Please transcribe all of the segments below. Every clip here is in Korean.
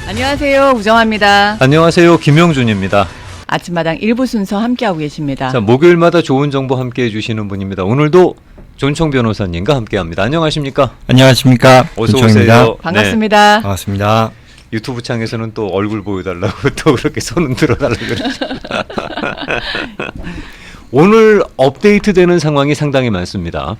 안녕하세요. 우정아입니다. 안녕하세요. 김영준입니다. 아침마당 일부 순서 함께하고 계십니다. 자, 목요일마다 좋은 정보 함께해 주시는 분입니다. 오늘도 존청 변호사님과 함께합니다. 안녕하십니까? 안녕하십니까? 어서 존청입니다. 오세요. 반갑습니다. 네. 반갑습니다. 유튜브 창에서는 또 얼굴 보여달라고 또 그렇게 손 들어달라고 그러죠. 오늘 업데이트되는 상황이 상당히 많습니다.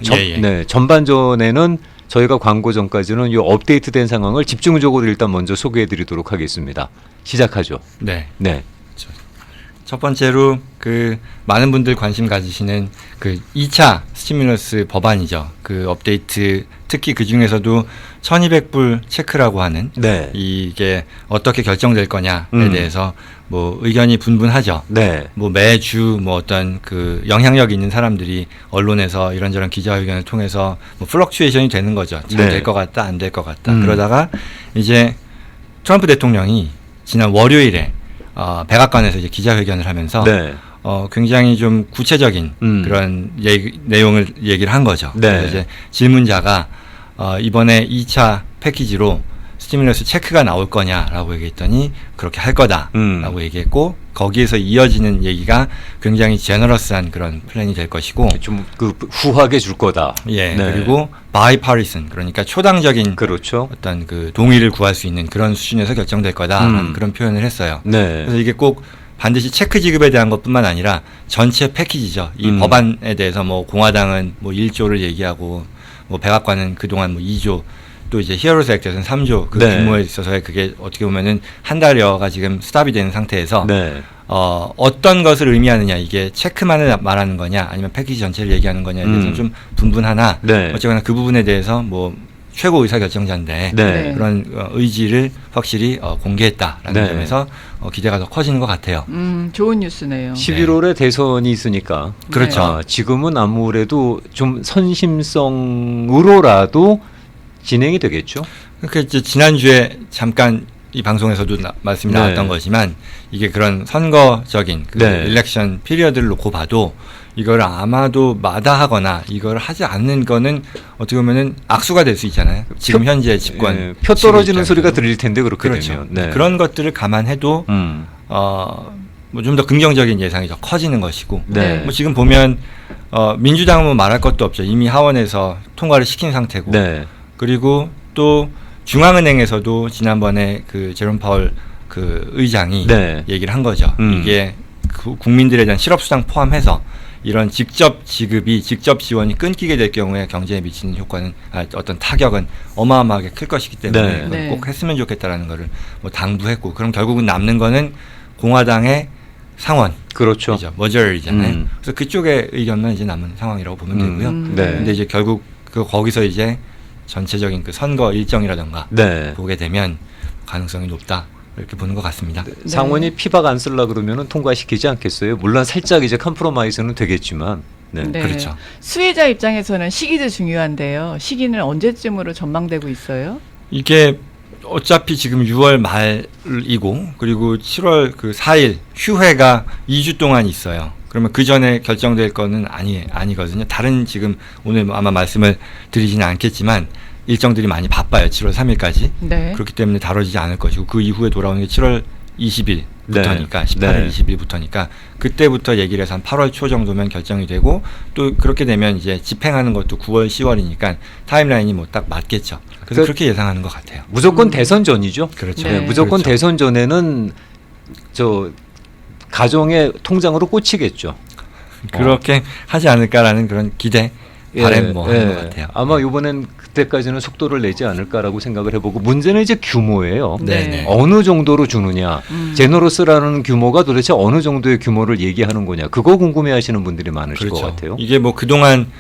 네, 전반전에는 저희가 광고 전까지는 이 업데이트된 상황을 집중적으로 일단 먼저 소개해드리도록 하겠습니다. 시작하죠. 네. 네. 첫 번째로 그 많은 분들 관심 가지시는 그 2차 스티뮬러스 법안이죠. 그 업데이트 특히 그 중에서도 1200불 체크라고 하는 네. 이게 어떻게 결정될 거냐에 대해서 뭐 의견이 분분하죠. 네. 뭐 매주 뭐 어떤 그 영향력 있는 사람들이 언론에서 이런저런 기자회견을 통해서 뭐 플럭추에이션이 되는 거죠. 잘 될 것 같다, 안 될 것 같다. 그러다가 이제 트럼프 대통령이 지난 월요일에 백악관에서 이제 기자회견을 하면서 네. 굉장히 좀 구체적인 그런 내용을 얘기를 한 거죠. 네. 그래서 이제 질문자가 이번에 2차 패키지로 스티뮬러스 체크가 나올 거냐라고 얘기했더니 그렇게 할 거다라고 얘기했고 거기에서 이어지는 얘기가 굉장히 제너러스한 그런 플랜이 될 것이고 좀 그 후하게 줄 거다. 예. 네. 그리고 바이파리슨 그러니까 초당적인 그렇죠. 어떤 그 동의를 구할 수 있는 그런 수준에서 결정될 거다라는 그런 표현을 했어요. 네. 그래서 이게 꼭 반드시 체크 지급에 대한 것뿐만 아니라 전체 패키지죠. 이 법안에 대해서 뭐 공화당은 뭐 1조를 얘기하고 뭐 백악관은 그동안 뭐 2조 또 이제 히어로스 액트에서는 3조 그 네. 규모에 있어서의 그게 어떻게 보면은 한 달여가 지금 스탑이 되는 상태에서 네. 어떤 것을 의미하느냐 이게 체크만을 말하는 거냐 아니면 패키지 전체를 얘기하는 거냐에 대해서는 좀 분분하나 네. 어쨌거나 그 부분에 대해서 뭐 최고 의사결정자인데 네. 그런 의지를 확실히 공개했다라는 네. 점에서 기대가 더 커지는 것 같아요. 좋은 뉴스네요. 11월에 대선이 있으니까. 그렇죠. 지금은 아무래도 좀 선심성으로라도 진행이 되겠죠. 그러니까 이제 지난주에 잠깐 이 방송에서도 말씀이 네. 나왔던 거지만 이게 그런 선거적인 그 네. 일렉션 피리어드를 놓고 봐도 이걸 아마도 마다하거나 이걸 하지 않는 거는 어떻게 보면은 악수가 될 수 있잖아요. 지금 현재 집권 표 떨어지는 입장에서도. 소리가 들릴 텐데 그렇게 그렇죠. 되면. 네. 그런 것들을 감안해도 뭐 좀 더 긍정적인 예상이 더 커지는 것이고 네. 뭐 지금 보면 민주당은 뭐 말할 것도 없죠. 이미 하원에서 통과를 시킨 상태고 네. 그리고 또 중앙은행에서도 지난번에 그 제롬 파월 그 의장이 네. 얘기를 한 거죠. 이게 그 국민들에 대한 실업수당 포함해서 이런 직접 지급이 직접 지원이 끊기게 될 경우에 경제에 미치는 효과는 어떤 타격은 어마어마하게 클 것이기 때문에 네. 그걸 네. 꼭 했으면 좋겠다라는 거를 뭐 당부했고 그럼 결국은 남는 거는 공화당의 상원 그렇죠. 머저리잖아요. 그래서 그쪽의 의견만 이제 남은 상황이라고 보면 되고요. 네. 근데 이제 결국 거기서 이제 전체적인 그 선거 일정이라던가 네. 보게 되면 가능성이 높다 이렇게 보는 것 같습니다. 상원이 피박 안 쓸라 그러면은 통과시키지 않겠어요. 물론 살짝 이제 컴프로마이즈는 되겠지만. 네. 네. 그렇죠. 수혜자 입장에서는 시기도 중요한데요. 시기는 언제쯤으로 전망되고 있어요? 이게 어차피 지금 6월 말이고 그리고 7월 그 4일 휴회가 2주 동안 있어요. 그러면 그 전에 결정될 거는 아니거든요. 다른 지금 오늘 아마 말씀을 드리지는 않겠지만 일정들이 많이 바빠요. 7월 3일까지. 네. 그렇기 때문에 다뤄지지 않을 것이고 그 이후에 돌아오는 게 7월 20일부터니까 네. 18일, 네. 20일부터니까 그때부터 얘기를 해서 한 8월 초 정도면 결정이 되고 또 그렇게 되면 이제 집행하는 것도 9월, 10월이니까 타임라인이 뭐 딱 맞겠죠. 그래서 그렇게 예상하는 것 같아요. 무조건 대선 전이죠. 그렇죠. 네. 무조건 그렇죠. 대선 전에는 저 가정의 통장으로 꽂히겠죠. 그렇게 하지 않을까라는 그런 기대, 바람 뭐 하는 것 같아요. 아마 이번엔 그때까지는 속도를 내지 않을까라고 생각을 해보고 문제는 이제 규모예요. 네. 어느 정도로 주느냐, 제너러스라는 규모가 도대체 어느 정도의 규모를 얘기하는 거냐, 그거 궁금해하시는 분들이 많으실 것 같아요. 이게 뭐 그동안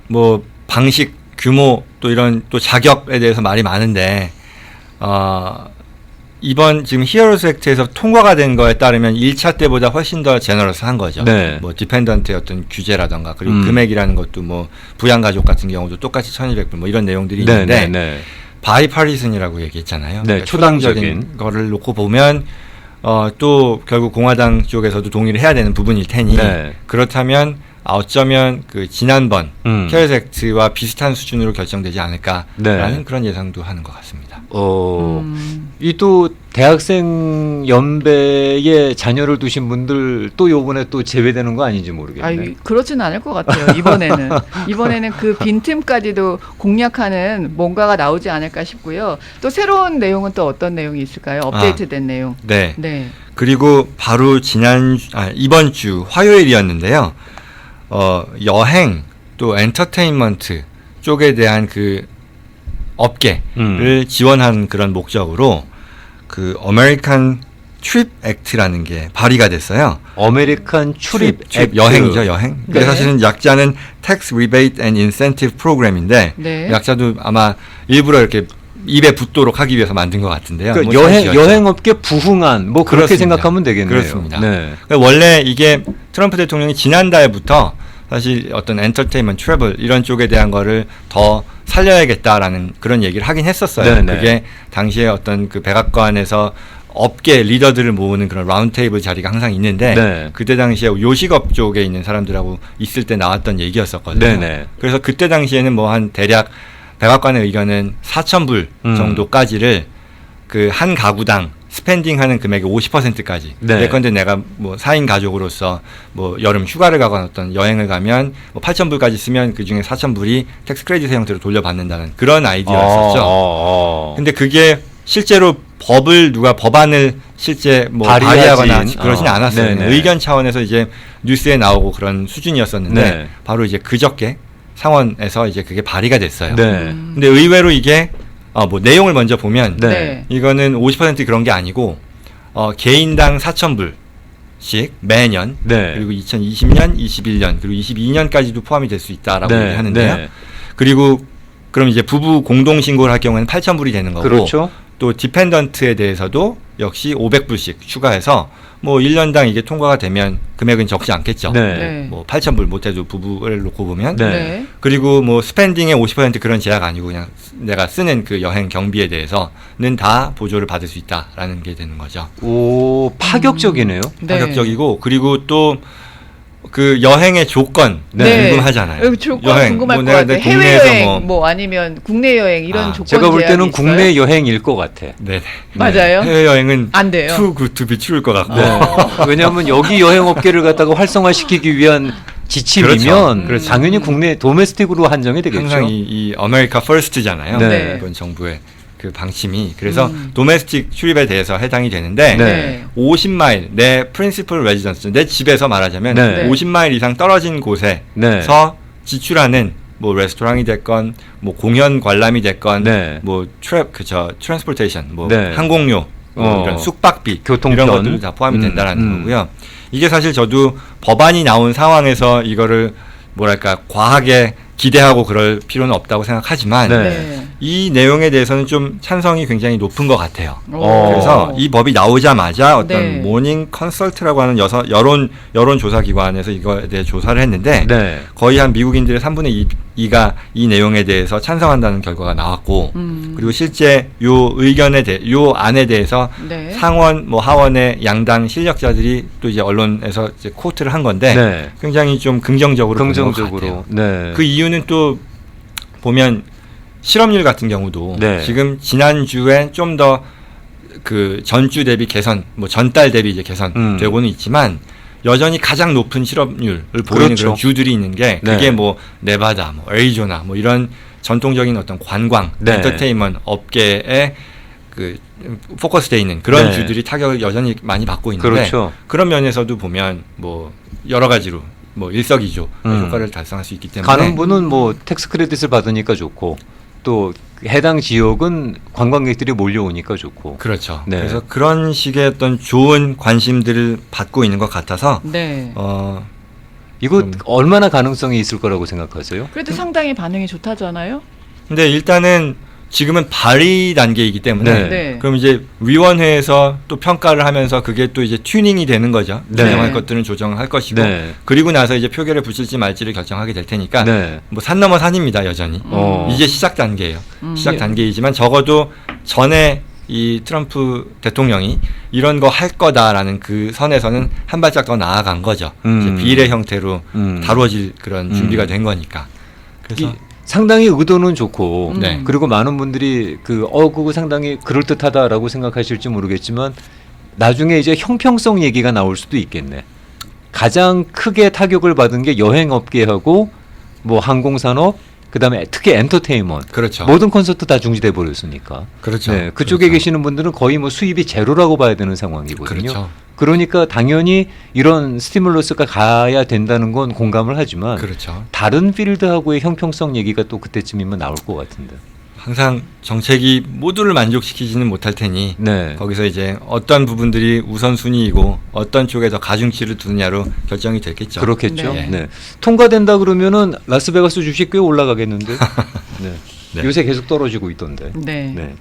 뭐 방식, 규모 또 이런 또 자격에 대해서 말이 많은데 이번 지금 히어로스 액트에서 통과가 된 거에 따르면 1차 때보다 훨씬 더 제너러스한 거죠. 네. 뭐 디펜던트의 어떤 규제라던가 그리고 금액이라는 것도 뭐 부양가족 같은 경우도 똑같이 1,200불 뭐 이런 내용들이 있는데 바이파리슨이라고 얘기했잖아요. 네, 그러니까 초당적인 거를 놓고 보면 또 결국 공화당 쪽에서도 동의를 해야 되는 부분일 테니 네. 그렇다면 어쩌면 그 지난번 음. 히어로스 액트와 비슷한 수준으로 결정되지 않을까라는 네. 그런 예상도 하는 것 같습니다. 이 또 대학생 연배에 자녀를 두신 분들 또 요번에 또 제외되는 거 아닌지 모르겠네. 그렇지는 않을 것 같아요. 이번에는 그 빈틈까지도 공략하는 뭔가가 나오지 않을까 싶고요. 또 새로운 내용은 또 어떤 내용이 있을까요? 업데이트된 내용. 네. 네. 그리고 바로 이번 주 화요일이었는데요. 여행 또 엔터테인먼트 쪽에 대한 그 업계를 지원하는 그런 목적으로 그 어메리칸 트립 액트라는 게 발의가 됐어요. 어메리칸 출입 액트. 여행이죠, 여행. 네. 사실은 약자는 Tax Rebate and Incentive Program인데 네. 약자도 아마 일부러 이렇게 입에 붙도록 하기 위해서 만든 것 같은데요. 그러니까 뭐 여행업계 부흥안 뭐 그렇게 그렇습니다. 생각하면 되겠네요. 그렇습니다. 네. 그러니까 원래 이게 트럼프 대통령이 지난달부터 사실 어떤 엔터테인먼트, 트래블 이런 쪽에 대한 거를 더 살려야겠다라는 그런 얘기를 하긴 했었어요. 네네. 그게 당시에 어떤 그 백악관에서 업계 리더들을 모으는 그런 라운드 테이블 자리가 항상 있는데 네. 그때 당시에 요식업 쪽에 있는 사람들하고 있을 때 나왔던 얘기였었거든요. 네네. 그래서 그때 당시에는 뭐 한 대략 백악관의 의견은 4,000불 정도까지를 그 한 가구당 스펜딩하는 금액의 50%까지. 네. 예컨대 내가 뭐 4인 가족으로서 뭐 여름 휴가를 가거나 어떤 여행을 가면 뭐 8,000불까지 쓰면 그 중에 4,000불이 텍스 크레딧 형태로 돌려받는다는 그런 아이디어였었죠. 근데 그게 실제로 법안을 실제 뭐 발의하거나 그러진 않았어요. 네네. 의견 차원에서 이제 뉴스에 나오고 그런 수준이었었는데 네. 바로 이제 그저께 상원에서 이제 그게 발의가 됐어요. 네. 근데 의외로 이게 뭐 내용을 먼저 보면 네. 이거는 50% 그런 게 아니고 개인당 4,000불씩 매년 네. 그리고 2020년, 21년 그리고 22년까지도 포함이 될 수 있다라고 네. 얘기하는데요. 네. 그리고 그럼 이제 부부 공동 신고를 할 경우에는 8,000불이 되는 거고 그렇죠. 또 디펜던트에 대해서도 역시 500불씩 추가해서 뭐 1년당 이게 통과가 되면 금액은 적지 않겠죠. 네. 네. 뭐 8,000불 못해도 부부를 놓고 보면 네. 네. 그리고 뭐 스펜딩의 50% 그런 제약 아니고 그냥 내가 쓰는 그 여행 경비에 대해서는 다 보조를 받을 수 있다라는 게 되는 거죠. 오, 파격적이네요. 네. 파격적이고 그리고 또 그 여행의 조건 네. 궁금하잖아요. 조건 궁금할 것 내가 같아요. 내 동네에서 해외여행 뭐 아니면 국내 여행 이런 조건 제가 볼 때는 제약이 있어요? 국내 여행일 것 같아. 네. 맞아요. 해외 여행은 안 돼요. too good to be true일 것 같고. 네. 왜냐하면 여기 여행업계를 갖다가 활성화시키기 위한 지침이면 그렇죠. 당연히 국내 도메스틱으로 한정이 되겠죠. 항상 이 아메리카 퍼스트잖아요. 네. 이번 정부의 그 방침이. 그래서 도메스틱 출입에 대해서 해당이 되는데 네. 50마일 내 프린시플 레지던스 내 집에서 말하자면 네. 50마일 이상 떨어진 곳에서 네. 지출하는 뭐 레스토랑이 됐건 뭐 공연 관람이 됐건 네. 뭐 트랜스포테이션 뭐 네. 항공료 뭐 이런 숙박비 교통편. 이런 것들이 다 포함이 된다라는 거고요. 이게 사실 저도 법안이 나온 상황에서 이거를 뭐랄까 과하게 기대하고 그럴 필요는 없다고 생각하지만 네. 네. 이 내용에 대해서는 좀 찬성이 굉장히 높은 것 같아요. 그래서 그래서 이 법이 나오자마자 어떤 네. 모닝 컨설트라고 하는 여론 조사 기관에서 이거에 대해 조사를 했는데 네. 거의 한 미국인들의 3분의 2가 이 내용에 대해서 찬성한다는 결과가 나왔고 그리고 실제 요 안에 대해서 네. 상원 뭐 하원의 양당 실력자들이 또 이제 언론에서 이제 코트를 한 건데 네. 굉장히 좀 긍정적으로 본 것 같아요. 네. 그 이유는 또 보면 실업률 같은 경우도 네. 지금 지난주에 좀 더 그 전주 대비 개선, 뭐 전달 대비 이제 개선되고는 있지만 여전히 가장 높은 실업률을 보이는 그렇죠. 그런 주들이 있는 게 그게 네. 뭐 네바다, 뭐 애리조나 뭐 이런 전통적인 어떤 관광, 네. 엔터테인먼트 업계에 그 포커스되어 있는 그런 네. 주들이 타격을 여전히 많이 받고 있는데 그렇죠. 그런 면에서도 보면 뭐 여러 가지로 뭐 일석이조 효과를 달성할 수 있기 때문에 가는 분은 뭐 텍스 크레딧을 받으니까 좋고 또 해당 지역은 관광객들이 몰려오니까 좋고. 그렇죠. 네. 그래서 그런 식의 어떤 좋은 관심들을 받고 있는 것 같아서 네. 이거 좀- 얼마나 가능성이 있을 거라고 생각하세요? 그래도 상당히 반응이 좋다잖아요. 근데 일단은 지금은 발의 단계이기 때문에 네. 네. 그럼 이제 위원회에서 또 평가를 하면서 그게 또 이제 튜닝이 되는 거죠. 네. 조정할 것들은 조정할 것이고 네. 그리고 나서 이제 표결에 붙일지 말지를 결정하게 될 테니까 네. 뭐 산 넘어 산입니다 여전히. 이제 시작 단계예요. 시작 단계이지만 적어도 전에 이 트럼프 대통령이 이런 거 할 거다라는 그 선에서는 한 발짝 더 나아간 거죠. 이제 비례 형태로 다루어질 그런 준비가 된 거니까. 그래서 상당히 의도는 좋고 네. 그리고 많은 분들이 그거 상당히 그럴듯하다라고 생각하실지 모르겠지만 나중에 이제 형평성 얘기가 나올 수도 있겠네. 가장 크게 타격을 받은 게 여행업계하고 뭐 항공산업, 그다음에 특히 엔터테인먼트, 그렇죠. 모든 콘서트 다 중지돼 버렸으니까. 그렇죠. 네, 그쪽에 그렇죠. 계시는 분들은 거의 뭐 수입이 제로라고 봐야 되는 상황이거든요. 그렇죠. 그러니까 당연히 이런 스티뮬러스가 가야 된다는 건 공감을 하지만 그렇죠. 다른 필드하고의 형평성 얘기가 또 그때쯤이면 나올 것 같은데. 항상 정책이 모두를 만족시키지는 못할 테니 네. 거기서 이제 어떤 부분들이 우선순위이고 어떤 쪽에 더 가중치를 두느냐로 결정이 됐겠죠. 그렇겠죠. 네. 네. 통과된다 그러면은 라스베가스 주식 꽤 올라가겠는데. 네. 네. 요새 계속 떨어지고 있던데. 네. 네.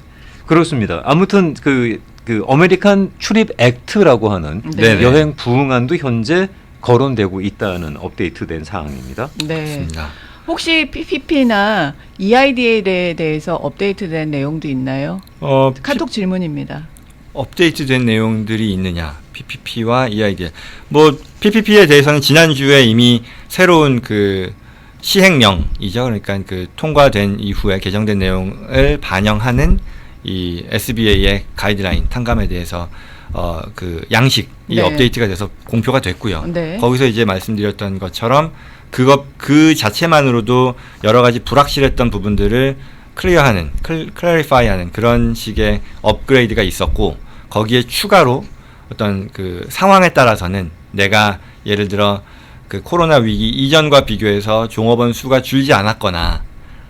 그렇습니다. 아무튼 그 아메리칸 출입 액트라고 하는 네. 여행 부응안도 현재 거론되고 있다는 업데이트된 사항입니다. 네. 맞습니다. 혹시 PPP나 EIDL에 대해서 업데이트된 내용도 있나요? 카톡 질문입니다. 업데이트된 내용들이 있느냐? PPP와 EIDL. 뭐 PPP에 대해서는 지난주에 이미 새로운 그 시행령이죠. 그러니까 그 통과된 이후에 개정된 내용을 반영하는 이 SBA의 가이드라인 탕감에 대해서 그 양식이 네. 업데이트가 돼서 공표가 됐고요. 네. 거기서 이제 말씀드렸던 것처럼 그 자체만으로도 여러 가지 불확실했던 부분들을 클래리파이하는 그런 식의 업그레이드가 있었고 거기에 추가로 어떤 그 상황에 따라서는 내가 예를 들어 그 코로나 위기 이전과 비교해서 종업원 수가 줄지 않았거나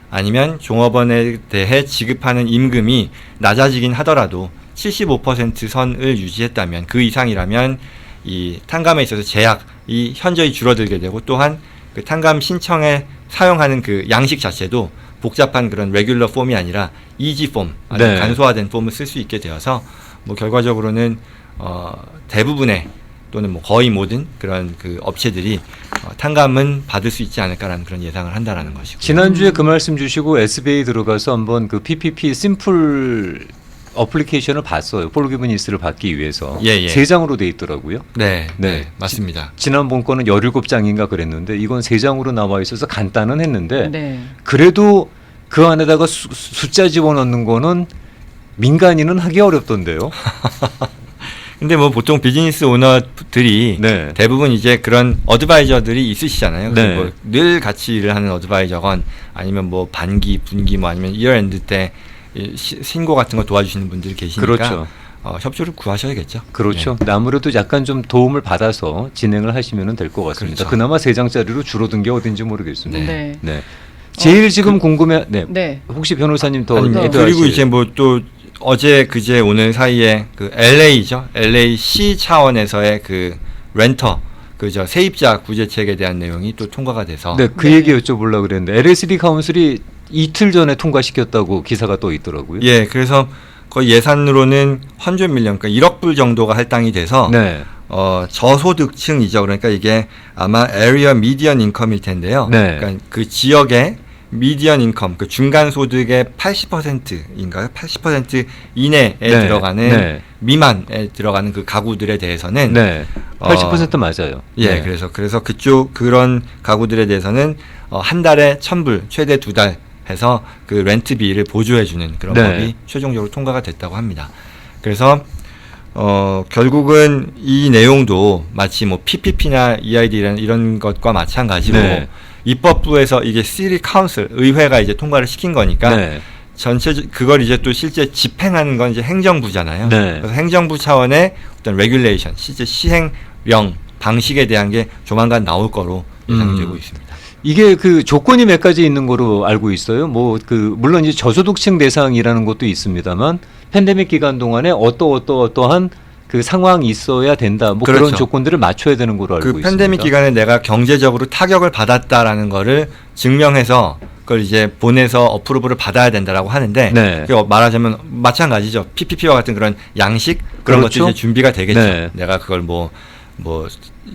아니면 종업원에 대해 지급하는 임금이 낮아지긴 하더라도 75% 선을 유지했다면 그 이상이라면 이 탕감에 있어서 제약이 현저히 줄어들게 되고 또한 그 탕감 신청에 사용하는 그 양식 자체도 복잡한 그런 레귤러 폼이 아니라 이지 폼, 아주 네. 간소화된 폼을 쓸 수 있게 되어서 뭐 결과적으로는 대부분의 또는 뭐 거의 모든 그런 그 업체들이 탕감은 받을 수 있지 않을까라는 그런 예상을 한다라는 것이고. 지난주에 그 말씀 주시고 SBA 들어가서 한번 그 PPP 심플 어플리케이션을 봤어요. 폴기브니스를 받기 위해서. 예, 예. 3장으로 돼 있더라고요. 네, 네. 네, 맞습니다. 지난번 거는 17장인가 그랬는데 이건 3장으로 나와 있어서 간단은 했는데 네. 그래도 그 안에다가 숫자 집어넣는 거는 민간인은 하기 어렵던데요. 근데 뭐 보통 비즈니스 오너들이 네. 대부분 이제 그런 어드바이저들이 있으시잖아요. 네. 뭐 늘 같이 일을 하는 어드바이저건 아니면 뭐 반기, 분기 뭐 아니면 이어엔드 때 신고 같은 거 도와주시는 분들이 계시니까 그렇죠. 협조를 구하셔야겠죠. 그렇죠. 아무래도 약간 좀 도움을 받아서 진행을 하시면 될 것 같습니다. 그렇죠. 그나마 3장짜리로 줄어든 게 어딘지 모르겠습니다. 네. 네. 제일 지금 궁금해. 네. 네. 혹시 변호사님 더 아니, 해도 그리고 하실- 이제 뭐 또 어제 그제 오늘 사이에 그 LA죠. LA 시 차원에서의 그 렌터 그저 세입자 구제책에 대한 내용이 또 통과가 돼서 네, 그 네. 얘기 여쭤보려고 그랬는데 LSD 카운슬이 이틀 전에 통과시켰다고 기사가 또 있더라고요. 예, 그래서 거의 예산으로는 100 밀리언, 그러니까 1억 불 정도가 할당이 돼서 네. 저소득층이죠. 그러니까 이게 아마 area median income일 텐데요. 네. 그러니까 그 지역의 median income, 그 중간 소득의 80%인가요? 80% 이내에 네. 들어가는 네. 미만에 들어가는 그 가구들에 대해서는 네. 80% 맞아요. 예, 네. 그래서 그쪽 그런 가구들에 대해서는 한 달에 1,000불, 최대 2달 해서 그 렌트비를 보조해주는 그런 네. 법이 최종적으로 통과가 됐다고 합니다. 그래서 결국은 이 내용도 마치 뭐 PPP나 EID 이런 것과 마찬가지로 네. 입법부에서 이게 시티 카운슬 의회가 이제 통과를 시킨 거니까 네. 그걸 이제 또 실제 집행하는 건 이제 행정부잖아요. 네. 그래서 행정부 차원의 어떤 레귤레이션, 실제 시행령 방식에 대한 게 조만간 나올 거로 예상이 되고 있습니다. 이게 그 조건이 몇 가지 있는 거로 알고 있어요. 뭐 그 물론 이제 저소득층 대상이라는 것도 있습니다만 팬데믹 기간 동안에 어떠한 그 상황이 있어야 된다. 뭐 그렇죠. 그런 조건들을 맞춰야 되는 거로 알고 그 있습니다. 팬데믹 기간에 내가 경제적으로 타격을 받았다라는 거를 증명해서 그걸 이제 보내서 어프로브를 받아야 된다라고 하는데 네. 그 말하자면 마찬가지죠. PPP와 같은 그런 양식 그런 그렇죠. 것들이 이제 준비가 되겠죠. 네. 내가 그걸 뭐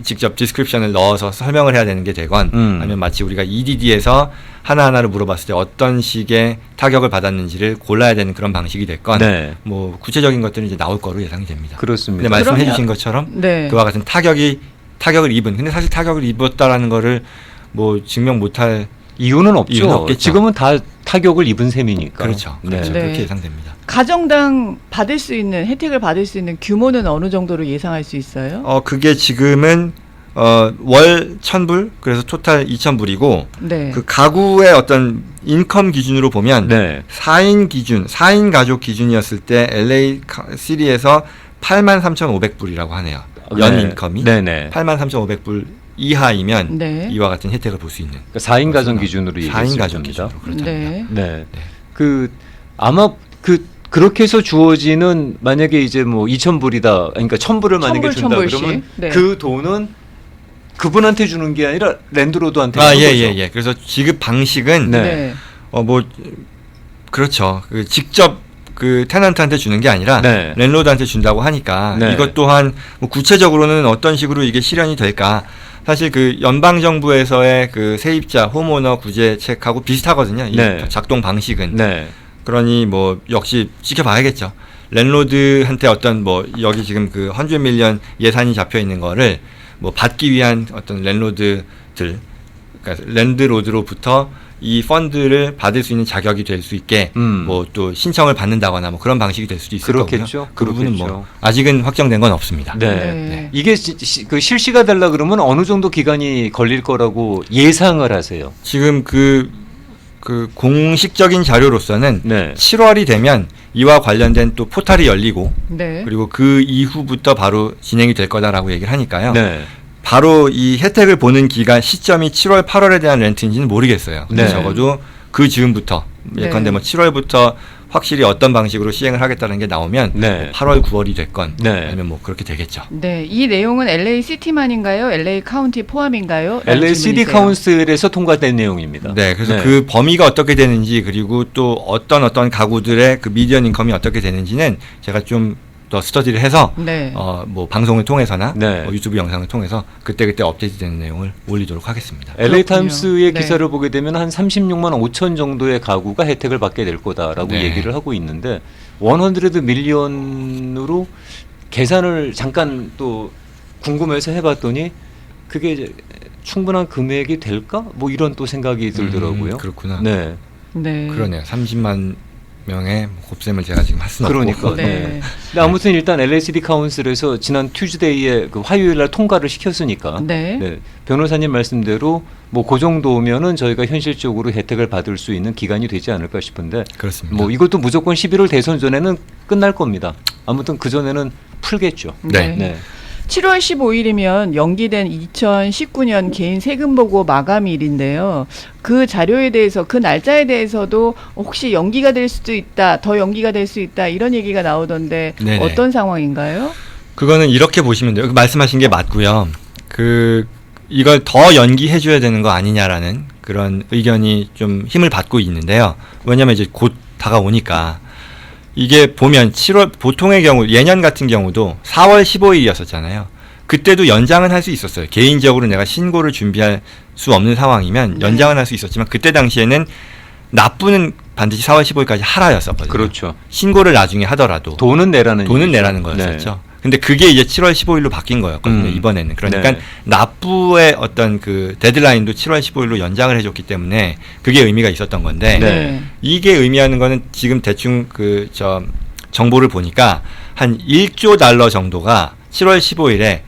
직접 디스크립션을 넣어서 설명을 해야 되는 게 되건 아니면 마치 우리가 EDD에서 하나하나를 물어봤을 때 어떤 식의 타격을 받았는지를 골라야 되는 그런 방식이 됐건 네. 뭐 구체적인 것들은 이제 나올 거로 예상이 됩니다. 그렇습니다. 근데 말씀해 그러면- 주신 것처럼 네. 그와 같은 타격을 입은 근데 사실 타격을 입었다라는 거를 뭐 증명 못할 이유는 없죠. 이유는 없겠죠. 지금은 다 타격을 입은 셈이니까. 그렇죠. 그렇죠. 네. 그렇게 예상됩니다. 가정당 받을 수 있는 혜택을 받을 수 있는 규모는 어느 정도로 예상할 수 있어요? 그게 지금은 월 1,000불, 그래서 토탈 2,000불이고 네. 그 가구의 어떤 인컴 기준으로 보면 네. 4인 가족 기준이었을 때 LA 시리에서 83,500불이라고 하네요. 연 네. 인컴이 네네. 83,500불 이하이면 네. 이와 같은 혜택을 볼 수 있는. 그러니까 4인 가정 기준으로 4인 가정 얘기했습니다. 기준으로 그렇답니다. 네. 네. 아마 그렇게 해서 주어지는 만약에 이제 뭐 2,000불이다. 그러니까 1,000불을 만약에 1,000불, 준다 1,000불 씩. 그러면 네. 그 돈은 그분한테 주는 게 아니라 랜드로드한테 주는 거죠. 예. 그래서 지급 방식은 네. 네. 그렇죠. 직접 그 테넌트한테 주는 게 아니라 네. 랜로드한테 준다고 하니까 네. 이것 또한 뭐 구체적으로는 어떤 식으로 이게 실현이 될까? 사실 그 연방 정부에서의 그 세입자 홈오너 구제책하고 비슷하거든요. 이 네. 작동 방식은. 네. 그러니 뭐 역시 지켜봐야겠죠. 랜로드한테 어떤 뭐 여기 지금 그 100 밀리언 예산이 잡혀 있는 거를 뭐 받기 위한 어떤 랜로드들, 그러니까 랜드로드로부터 이 펀드를 받을 수 있는 자격이 될 수 있게 뭐 또 신청을 받는다거나 뭐 그런 방식이 될 수도 있을 그렇겠죠. 거고요. 그 부분은 그렇겠죠. 뭐 아직은 확정된 건 없습니다. 네. 네. 이게 그 실시가 되려 그러면 어느 정도 기간이 걸릴 거라고 예상을 하세요. 지금 그 공식적인 자료로서는 네. 7월이 되면 이와 관련된 또 포탈이 열리고 네. 그리고 그 이후부터 바로 진행이 될 거다라고 얘기를 하니까요. 네. 바로 이 혜택을 보는 기간 시점이 7월, 8월에 대한 렌트인지는 모르겠어요. 근데 네. 적어도 그 즈음부터 예컨대 네. 뭐 7월부터 확실히 어떤 방식으로 시행을 하겠다는 게 나오면 네. 뭐 8월, 9월이 됐건 네. 아니면 뭐 그렇게 되겠죠. 네. 이 내용은 LA 시티만인가요? LA 카운티 포함인가요? 라는 LA 시티 질문이세요. 카운슬에서 통과된 내용입니다. 네, 그래서 그 범위가 어떻게 되는지 그리고 또 어떤 가구들의 그 미디언 인컴이 어떻게 되는지는 제가 좀 더 스터디를 해서 네. 뭐 방송을 통해서나 네. 뭐 유튜브 영상을 통해서 그때그때 업데이트되는 내용을 올리도록 하겠습니다. LA 그렇군요. 타임스의 네. 기사를 보게 되면 한 36만 5천 정도의 가구가 혜택을 받게 될 거다라고 네. 얘기를 하고 있는데 100 밀리언으로 계산을 잠깐 또 궁금해서 해봤더니 그게 이제 충분한 금액이 될까? 뭐 이런 또 생각이 들더라고요. 그렇구나. 네. 네. 그러네요. 30만 명의 곱셈을 제가 지금 할 수는 그러니까. 없고. 네. 네. 근데 아무튼 일단 LA 시티 카운슬에서 지난 튜즈데이에 그 화요일 날 통과를 시켰으니까 네. 네. 변호사님 말씀대로 뭐 그 정도면은 저희가 현실적으로 혜택을 받을 수 있는 기간이 되지 않을까 싶은데 그렇습니다. 뭐 이것도 무조건 11월 대선 전에는 끝날 겁니다. 아무튼 그 전에는 풀겠죠. 네. 네. 7월 15일이면 연기된 2019년 개인 세금 보고 마감일인데요. 그 자료에 대해서 그 날짜에 대해서도 혹시 연기가 될 수도 있다, 더 연기가 될 수 있다 이런 얘기가 나오던데 네네. 어떤 상황인가요? 그거는 이렇게 보시면 돼요. 말씀하신 게 맞고요. 이걸 더 연기해 줘야 되는 거 아니냐라는 그런 의견이 좀 힘을 받고 있는데요. 왜냐하면 이제 곧 다가오니까 이게 보면 7월 보통의 경우 예년 같은 경우도 4월 15일이었었잖아요. 그때도 연장은 할 수 있었어요. 개인적으로 내가 신고를 준비할 수 없는 상황이면 네. 연장은 할 수 있었지만 그때 당시에는 납부는 반드시 4월 15일까지 하라였었거든요. 그렇죠. 신고를 나중에 하더라도 돈은 내라는 돈은 얘기죠. 내라는 거였었죠. 근데 그게 이제 7월 15일로 바뀐 거였거든요. 이번에는. 그러니까 네. 납부의 어떤 그 데드라인도 7월 15일로 연장을 해줬기 때문에 그게 의미가 있었던 건데 네. 이게 의미하는 거는 지금 대충 정보를 보니까 한 1조 달러 정도가 7월 15일에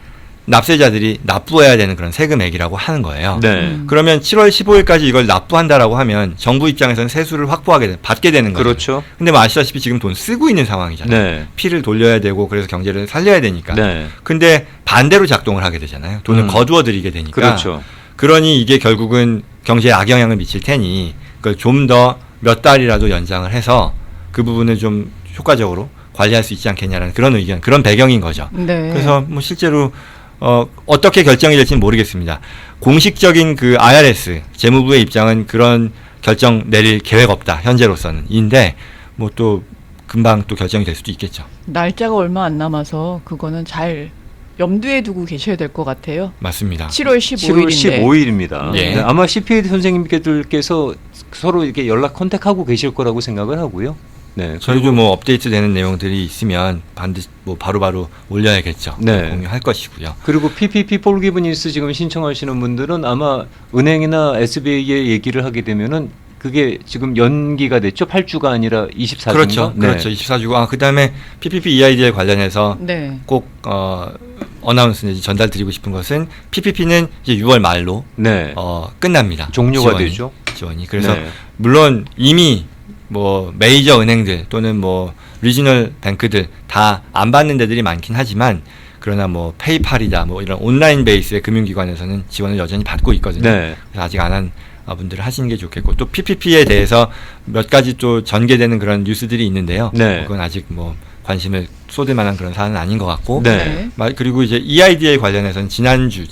납세자들이 납부해야 되는 그런 세금액이라고 하는 거예요. 네. 그러면 7월 15일까지 이걸 납부한다라고 하면 정부 입장에서는 세수를 받게 되는 거죠. 그렇죠. 근데 뭐 아시다시피 지금 돈 쓰고 있는 상황이잖아요. 네. 피를 돌려야 되고 그래서 경제를 살려야 되니까. 네. 근데 반대로 작동을 하게 되잖아요. 돈을 거두어 들이게 되니까. 그렇죠. 그러니 이게 결국은 경제에 악영향을 미칠 테니 그걸 좀 더 몇 달이라도 연장을 해서 그 부분을 좀 효과적으로 관리할 수 있지 않겠냐라는 그런 의견, 그런 배경인 거죠. 네. 그래서 뭐 실제로 어떻게 결정이 될지는 모르겠습니다. 공식적인 그 IRS 재무부의 입장은 그런 결정 내릴 계획 없다 현재로서는.인데 뭐 또 금방 또 결정이 될 수도 있겠죠. 날짜가 얼마 안 남아서 그거는 잘 염두에 두고 계셔야 될 것 같아요. 맞습니다. 7월 7월 15일인데. 15일입니다. 예. 네, 아마 CPA 선생님께서 서로 이렇게 연락 컨택하고 계실 거라고 생각을 하고요. 네. 저희도 뭐 업데이트되는 내용들이 있으면 반드시 뭐 바로바로 올려야겠죠. 네. 공유할 것이고요. 그리고 PPP 폴기브니스 지금 신청하시는 분들은 아마 은행이나 SBA에 얘기를 하게 되면은 그게 지금 연기가 됐죠. 8주가 아니라 24주인가? 그렇죠. 그렇죠. 24주고 그다음에 PPP EIDL 관련해서 네. 꼭 어나운스 내지 전달드리고 싶은 것은 PPP는 이제 6월 말로 네. 끝납니다. 종료가 되죠. 지원이. 그래서 네. 물론 이미 뭐 메이저 은행들 또는 뭐 리지널 뱅크들 다 안 받는 데들이 많긴 하지만 그러나 뭐 페이팔이다 뭐 이런 온라인 베이스의 금융기관에서는 지원을 여전히 받고 있거든요. 네. 그래서 아직 안 한 분들을 하시는 게 좋겠고 또 PPP에 대해서 몇 가지 또 전개되는 그런 뉴스들이 있는데요. 네. 그건 아직 뭐 관심을 쏟을 만한 그런 사안은 아닌 것 같고 네. 그리고 이제 EIDL 관련해서는 지난주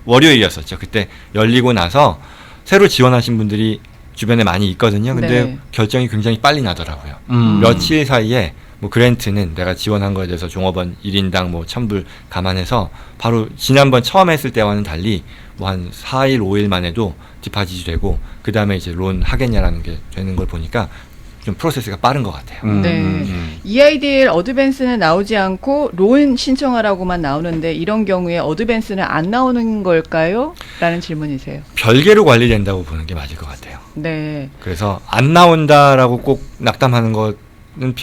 월요일이었었죠. 그때 열리고 나서 새로 지원하신 분들이 주변에 많이 있거든요. 근데 네. 결정이 굉장히 빨리 나더라고요. 음. 며칠 사이에 뭐 그랜트는 내가 지원한 거에 대해서 종업원 1인당 뭐 1,000불 감안해서 바로 지난번 처음 했을 때와는 달리 뭐 한 4일, 5일 만에도 디파짓이 되고 그 다음에 이제 론 하겠냐라는 게 되는 걸 보니까 좀 프로세스가 빠른 것 같아요. 네. EIDL 어드밴스는 나오지 않고 론 신청하라고만 나오는데 이런 경우에 어드밴스는 안 나오는 걸까요? 라는 질문이세요. 별개로 관리된다고 보는 게 맞을 것 같아요. 네. 그래서 안 나온다라고 꼭 낙담하는 거는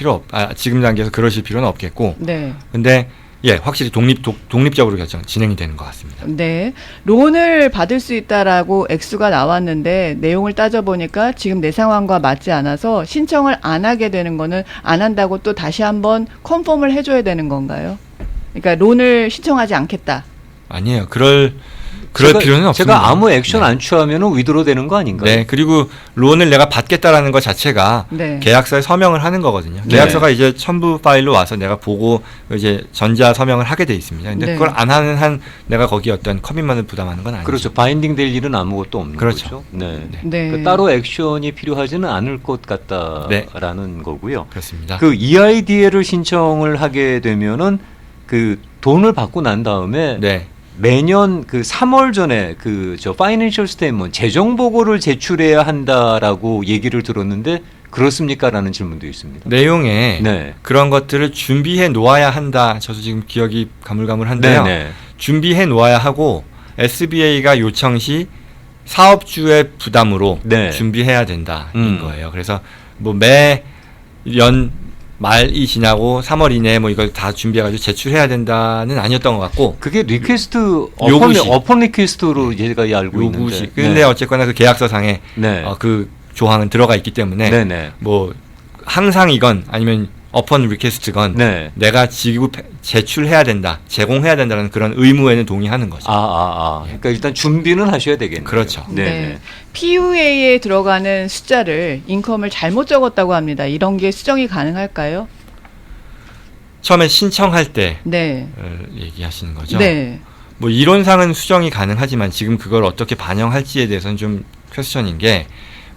지금 단계에서 그러실 필요는 없겠고 네. 근데 확실히 독립적으로 진행이 되는 것 같습니다. 네. 론을 받을 수 있다라고 액수가 나왔는데 내용을 따져보니까 지금 내 상황과 맞지 않아서 신청을 안 하게 되는 거는 안 한다고 또 다시 한번 컨펌을 해줘야 되는 건가요? 그러니까 론을 신청하지 않겠다. 아니에요. 그럴 필요는 없습니다. 제가 아무 액션 안 취하면 위드로 되는 거 아닌가요? 네. 그리고 론을 내가 받겠다라는 것 자체가 네. 계약서에 서명을 하는 거거든요. 네. 계약서가 이제 첨부 파일로 와서 내가 보고 이제 전자 서명을 하게 돼 있습니다. 근데 네. 그걸 안 하는 한 내가 거기 어떤 커밋먼을 부담하는 건 아니죠. 그렇죠. 바인딩 될 일은 아무것도 없는 그렇죠. 거죠. 네. 네. 그 따로 액션이 필요하지는 않을 것 같다라는 거고요. 그렇습니다. 그 EIDL을 신청을 하게 되면은 그 돈을 받고 난 다음에 네. 매년 그 3월 전에 파이낸셜 스테이트먼트 재정 보고를 제출해야 한다라고 얘기를 들었는데 그렇습니까라는 질문도 있습니다. 내용에 네. 그런 것들을 준비해 놓아야 한다. 저도 지금 기억이 가물가물한데요. 네. 준비해 놓아야 하고 SBA가 요청 시 사업주의 부담으로 네. 준비해야 된다인 거예요. 그래서 뭐 매년 말이 지나고 3월 이내에 뭐 이걸 다 준비해가지고 제출해야 된다는 아니었던 것 같고 그게 리퀘스트 요구식. 어폰 리퀘스트로 제가 알고 요구식. 있는데. 근데 네. 어쨌거나 그 계약서상에 네. 그 조항은 들어가 있기 때문에 네네. 뭐 항상 이건 아니면 어폰 리퀘스트건 네. 내가 제출해야 된다, 제공해야 된다는 그런 의무에는 동의하는 거죠. 그러니까 일단 준비는 하셔야 되겠네요. 그렇죠. 네. PUA에 들어가는 숫자를 인컴을 잘못 적었다고 합니다. 이런 게 수정이 가능할까요? 처음에 신청할 때 네. 얘기하시는 거죠. 네. 뭐 이론상은 수정이 가능하지만 지금 그걸 어떻게 반영할지에 대해서는 좀 퀘스천인 게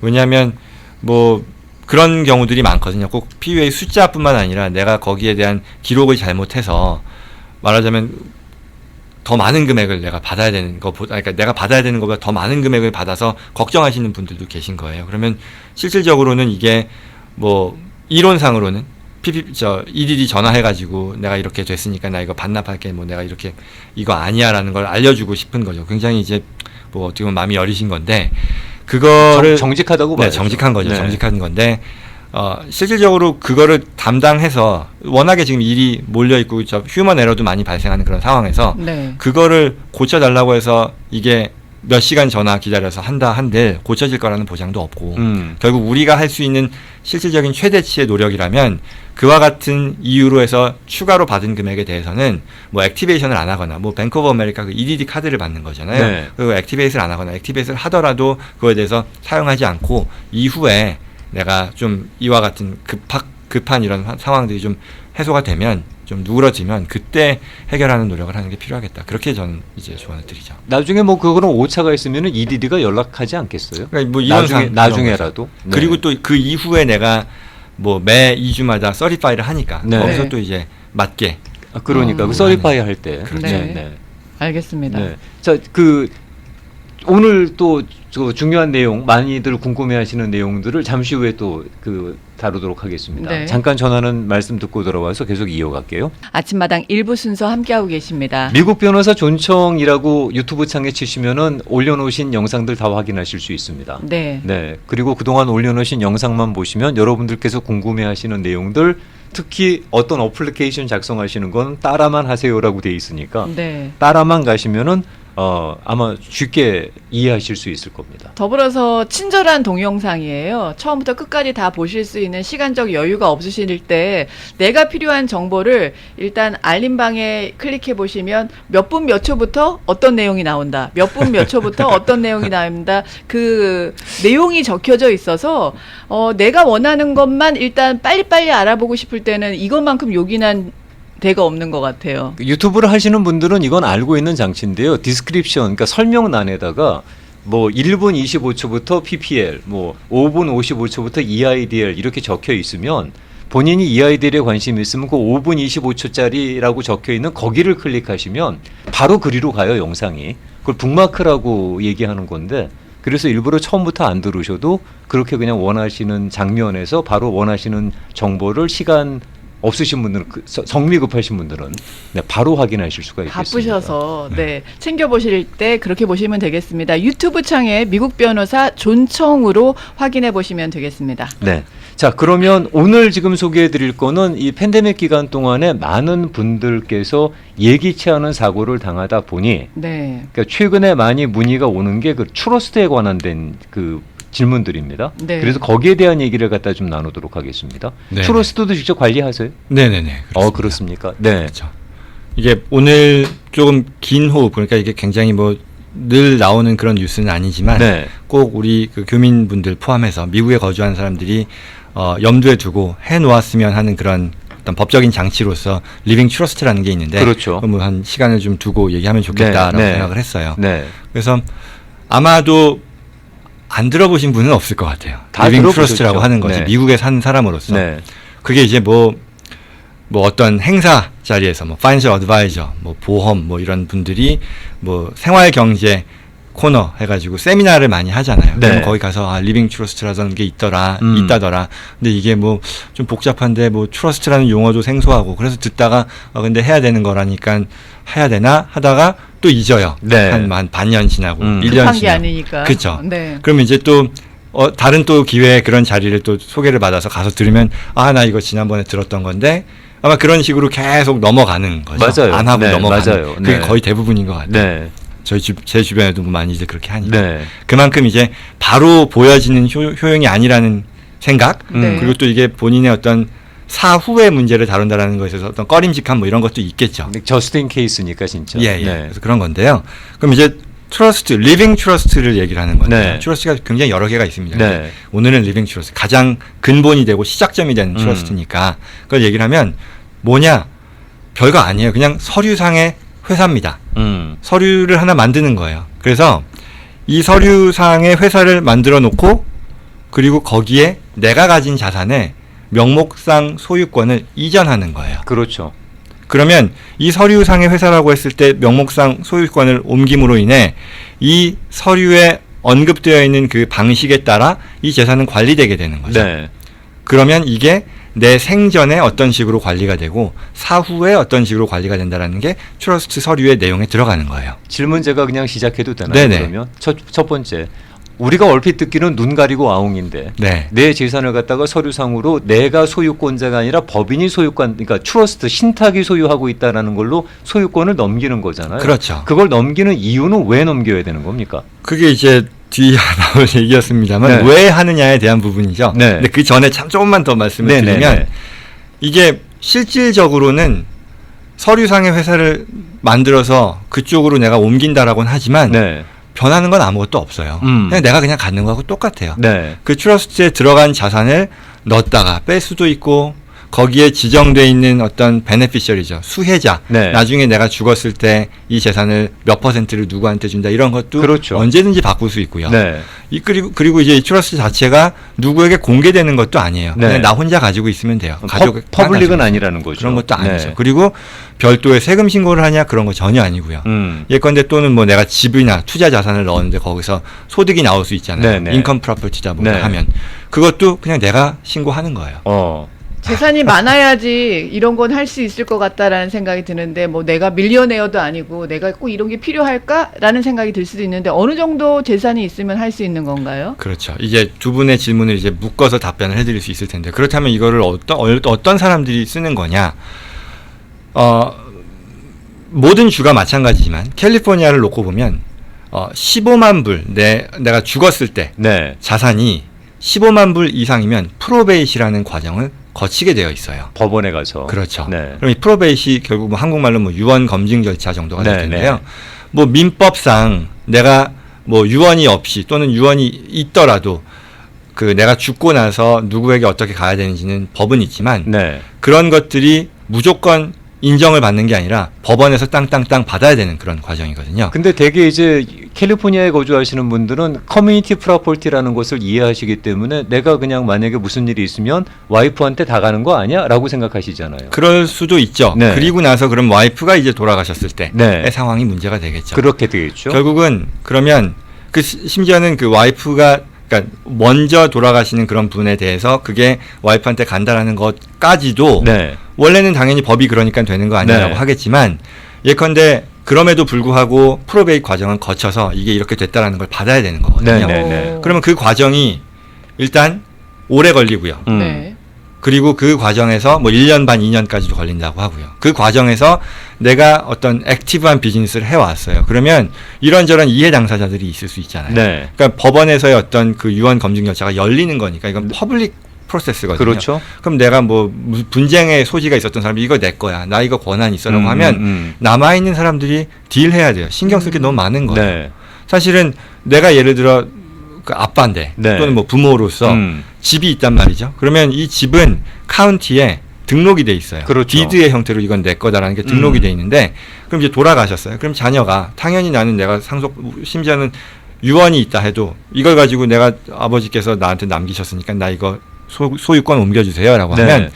왜냐하면 뭐 그런 경우들이 많거든요. 꼭 PUA 숫자뿐만 아니라 내가 거기에 대한 기록을 잘못해서 말하자면 더 많은 금액을 내가 받아야 되는 것보다, 그러니까 내가 받아야 되는 것보다 더 많은 금액을 받아서 걱정하시는 분들도 계신 거예요. 그러면 실질적으로는 이게 뭐 이론상으로는 EDD 전화해가지고 내가 이렇게 됐으니까 나 이거 반납할게, 뭐 내가 이렇게 이거 아니야라는 걸 알려주고 싶은 거죠. 굉장히 이제 뭐 어떻게 보면 마음이 여리신 건데 그거를 정직하다고 봐요. 네, 정직한 거죠. 네. 정직한 건데 실질적으로 그거를 담당해서 워낙에 지금 일이 몰려 있고 휴먼 에러도 많이 발생하는 그런 상황에서 네. 그거를 고쳐달라고 해서 이게 몇 시간 전화 기다려서 한들 고쳐질 거라는 보장도 없고 결국 우리가 할 수 있는 실질적인 최대치의 노력이라면 그와 같은 이유로 해서 추가로 받은 금액에 대해서는 뭐 액티베이션을 안 하거나 뭐 뱅크 오브 아메리카 그 EDD 카드를 받는 거잖아요. 네. 그리고 액티베이트를 안 하거나 액티베이트를 하더라도 그거에 대해서 사용하지 않고 이후에 내가 좀 이와 같은 급한 이런 상황들이 좀 해소가 되면 좀 누그러지면 그때 해결하는 노력을 하는 게 필요하겠다. 그렇게 저는 이제 조언을 드리죠. 나중에 뭐 그거는 오차가 있으면은 EDD가 연락하지 않겠어요? 그러니까 뭐 나중에라도. 네. 그리고 또 그 이후에 내가 뭐 매 2주마다 서리파이를 하니까 네. 거기서 네. 또 이제 맞게. 그러니까 그 서리파이 할 때. 그렇죠. 네. 알겠습니다. 네. 자, 그 오늘 또 저 중요한 내용, 많이들 궁금해하시는 내용들을 잠시 후에 또 다루도록 하겠습니다. 네. 잠깐 전하는 말씀 듣고 돌아와서 계속 이어갈게요. 아침마당 1부 순서 함께하고 계십니다. 미국 변호사 존청이라고 유튜브 창에 치시면은 올려놓으신 영상들 다 확인하실 수 있습니다. 네. 네. 그리고 그동안 올려놓으신 영상만 보시면 여러분들께서 궁금해하시는 내용들, 특히 어떤 어플리케이션 작성하시는 건 따라만 하세요라고 돼 있으니까 네. 따라만 가시면은 아마 쉽게 이해하실 수 있을 겁니다. 더불어서 친절한 동영상이에요. 처음부터 끝까지 다 보실 수 있는 시간적 여유가 없으실 때 내가 필요한 정보를 일단 알림방에 클릭해 보시면 몇 분 몇 초부터 어떤 내용이 나온다. 몇 분 몇 초부터 어떤 내용이 나온다. 그 내용이 적혀져 있어서 내가 원하는 것만 일단 빨리빨리 알아보고 싶을 때는 이것만큼 요긴한 데가 없는 것 같아요. 유튜브를 하시는 분들은 이건 알고 있는 장치인데요. 디스크립션, 그러니까 설명란에다가 뭐 1분 25초부터 PPL, 뭐 5분 55초부터 EIDL 이렇게 적혀 있으면 본인이 EIDL에 관심이 있으면 그 5분 25초짜리라고 적혀 있는 거기를 클릭하시면 바로 그리로 가요, 영상이. 그걸 북마크라고 얘기하는 건데, 그래서 일부러 처음부터 안 들으셔도 그렇게 그냥 원하시는 장면에서 바로 원하시는 정보를 시간 없으신 분들은, 성미 급하신 분들은 바로 확인하실 수가 있겠습니다. 바쁘셔서 챙겨보실 때 그렇게 보시면 되겠습니다. 유튜브 창에 미국 변호사 존청으로 확인해 보시면 되겠습니다. 네. 자, 그러면 오늘 지금 소개해 드릴 거는 이 팬데믹 기간 동안에 많은 분들께서 예기치 않은 사고를 당하다 보니 그러니까 최근에 많이 문의가 오는 게 그 트러스트에 관한 질문들입니다. 네. 그래서 거기에 대한 얘기를 갖다 좀 나누도록 하겠습니다. 트러스트도 직접 관리하세요? 네네네. 그렇습니까? 네. 그렇죠. 이게 오늘 조금 긴 호흡, 그러니까 이게 굉장히 뭐 늘 나오는 그런 뉴스는 아니지만 꼭 우리 그 교민분들 포함해서 미국에 거주하는 사람들이 염두에 두고 해놓았으면 하는 그런 어떤 법적인 장치로서 리빙 트러스트라는 게 있는데, 그렇죠. 뭐 한 시간을 좀 두고 얘기하면 좋겠다라고 생각을 했어요. 그래서 아마도 안 들어보신 분은 없을 것 같아요. 리빙 트러스트라고 하는 것이 미국에 사는 사람으로서 그게 이제 뭐 어떤 행사 자리에서 뭐 파이낸셜 어드바이저, 뭐 보험, 뭐 이런 분들이 뭐 생활 경제 코너 해가지고 세미나를 많이 하잖아요. 그럼 거기 가서 리빙 트러스트라는 게 있다더라. 근데 이게 뭐 좀 복잡한데 뭐 트러스트라는 용어도 생소하고, 그래서 듣다가 근데 해야 되는 거라니까 해야 되나 하다가 또 잊어요. 한 반년 지나고 1년 급한 게 지나고. 아니니까. 그렇죠. 그러면 이제 또 다른 또 기회에 그런 자리를 또 소개를 받아서 가서 들으면 나 이거 지난번에 들었던 건데, 아마 그런 식으로 계속 넘어가는 거죠. 맞아요. 안 하고 넘어가는. 맞아요. 그게 거의 대부분인 것 같아요. 제 주변에도 많이들 그렇게 하니까. 그만큼 이제 바로 보여지는 효용이 아니라는 생각, 그리고 또 이게 본인의 어떤 사후의 문제를 다룬다라는 것에 있어서 어떤 꺼림직함 뭐 이런 것도 있겠죠. 저스트 인 케이스니까 진짜. 그래서 그런 건데요. 그럼 이제 트러스트, 리빙 트러스트를 얘기를 하는 건데, 트러스트가 굉장히 여러 개가 있습니다. 오늘은 리빙 트러스트, 가장 근본이 되고 시작점이 되는 트러스트니까 그걸 얘기를 하면 뭐냐, 별거 아니에요. 그냥 서류상의 회사입니다. 서류를 하나 만드는 거예요. 그래서 이 서류상의 회사를 만들어 놓고, 그리고 거기에 내가 가진 자산의 명목상 소유권을 이전하는 거예요. 그렇죠. 그러면 이 서류상의 회사라고 했을 때 명목상 소유권을 옮김으로 인해 이 서류에 언급되어 있는 그 방식에 따라 이 재산은 관리되게 되는 거죠. 그러면 이게 내 생전에 어떤 식으로 관리가 되고 사후에 어떤 식으로 관리가 된다라는 게 트러스트 서류의 내용에 들어가는 거예요. 질문 제가 그냥 시작해도 되나요? 그러면 첫 번째, 우리가 얼핏 듣기는 눈 가리고 아웅인데 내 재산을 갖다가 서류상으로 내가 소유권자가 아니라 법인이 소유권, 그러니까 트러스트 신탁이 소유하고 있다라는 걸로 소유권을 넘기는 거잖아요. 그렇죠. 그걸 넘기는 이유는 왜 넘겨야 되는 겁니까? 그게 이제 뒤에 나올 얘기였습니다만 왜 하느냐에 대한 부분이죠. 근데 그 전에 참 조금만 더 말씀을 드리면 이게 실질적으로는 서류상의 회사를 만들어서 그쪽으로 내가 옮긴다라고는 하지만 변하는 건 아무것도 없어요. 그냥 내가 그냥 갖는 거하고 똑같아요. 그 트러스트에 들어간 자산을 넣었다가 뺄 수도 있고, 거기에 지정돼 있는 어떤 베네피셔리죠. 수혜자. 네. 나중에 내가 죽었을 때 이 재산을 몇 %를 누구한테 준다 이런 것도 그렇죠. 언제든지 바꿀 수 있고요. 네. 그리고 이제 이 트러스트 자체가 누구에게 공개되는 것도 아니에요. 네. 그냥 나 혼자 가지고 있으면 돼요. 퍼블릭은 아니라는 거죠. 그런 것도 아니죠. 네. 그리고 별도의 세금 신고를 하냐 그런 거 전혀 아니고요. 예컨대 또는 뭐 내가 집이나 투자 자산을 넣었는데 거기서 소득이 나올 수 있잖아요. 네, 네. 인컴 프로퍼티다 뭐 네. 하면 그것도 그냥 내가 신고하는 거예요. 재산이 많아야지 이런 건 할 수 있을 것 같다라는 생각이 드는데 뭐 내가 밀리어네어도 아니고 내가 꼭 이런 게 필요할까라는 생각이 들 수도 있는데 어느 정도 재산이 있으면 할 수 있는 건가요? 그렇죠. 이제 두 분의 질문을 이제 묶어서 답변을 해드릴 수 있을 텐데 그렇다면 이거를 어떤 사람들이 쓰는 거냐? 모든 주가 마찬가지지만 캘리포니아를 놓고 보면 15만 불 내가 죽었을 때 네. 자산이 15만 불 이상이면 프로베이시라는 과정을 거치게 되어 있어요. 법원에 가서. 그렇죠. 네. 그럼 이 프로베이시 결국 뭐 한국말로 뭐 유언 검증 절차 정도가 될 네, 텐데요. 네. 뭐 민법상 내가 뭐 유언이 없이 또는 유언이 있더라도 그 내가 죽고 나서 누구에게 어떻게 가야 되는지는 법은 있지만 네. 그런 것들이 무조건 인정을 받는 게 아니라 법원에서 땅땅땅 받아야 되는 그런 과정이거든요. 근데 대개 이제 캘리포니아에 거주하시는 분들은 커뮤니티 프로퍼티라는 것을 이해하시기 때문에 내가 그냥 만약에 무슨 일이 있으면 와이프한테 다 가는 거 아니야? 라고 생각하시잖아요. 그럴 수도 있죠. 네. 그리고 나서 그럼 와이프가 이제 돌아가셨을 때의 네. 상황이 문제가 되겠죠. 그렇게 되겠죠. 결국은 그러면 심지어는 그 와이프가 그러니까 먼저 돌아가시는 그런 분에 대해서 그게 와이프한테 간다라는 것까지도 네. 원래는 당연히 법이 그러니까 되는 거 아니라고 네. 하겠지만 예컨대 그럼에도 불구하고 프로베이 과정을 거쳐서 이게 이렇게 됐다라는 걸 받아야 되는 거거든요. 네, 네. 그러면 그 과정이 일단 오래 걸리고요. 네. 그리고 그 과정에서 뭐 1년 반, 2년까지도 걸린다고 하고요. 그 과정에서 내가 어떤 액티브한 비즈니스를 해왔어요. 그러면 이런저런 이해 당사자들이 있을 수 있잖아요. 네. 그러니까 법원에서의 어떤 그 유언 검증 절차가 열리는 거니까 이건 퍼블릭 프로세스거든요. 그렇죠. 그럼 내가 뭐 분쟁의 소지가 있었던 사람이 이거 내 거야. 나 이거 권한이 있어라고 하면 남아있는 사람들이 딜해야 돼요. 신경 쓸 게 너무 많은 거예요. 네. 사실은 내가 예를 들어 그 아빠인데 네. 또는 뭐 부모로서 집이 있단 말이죠. 그러면 이 집은 카운티에 등록이 돼 있어요. 그렇죠. 디드의 형태로 이건 내 거다라는 게 등록이 돼 있는데 그럼 이제 돌아가셨어요. 그럼 자녀가 당연히 나는 내가 심지어는 유언이 있다 해도 이걸 가지고 내가 아버지께서 나한테 남기셨으니까 나 이거 소유권 옮겨주세요라고 네. 하면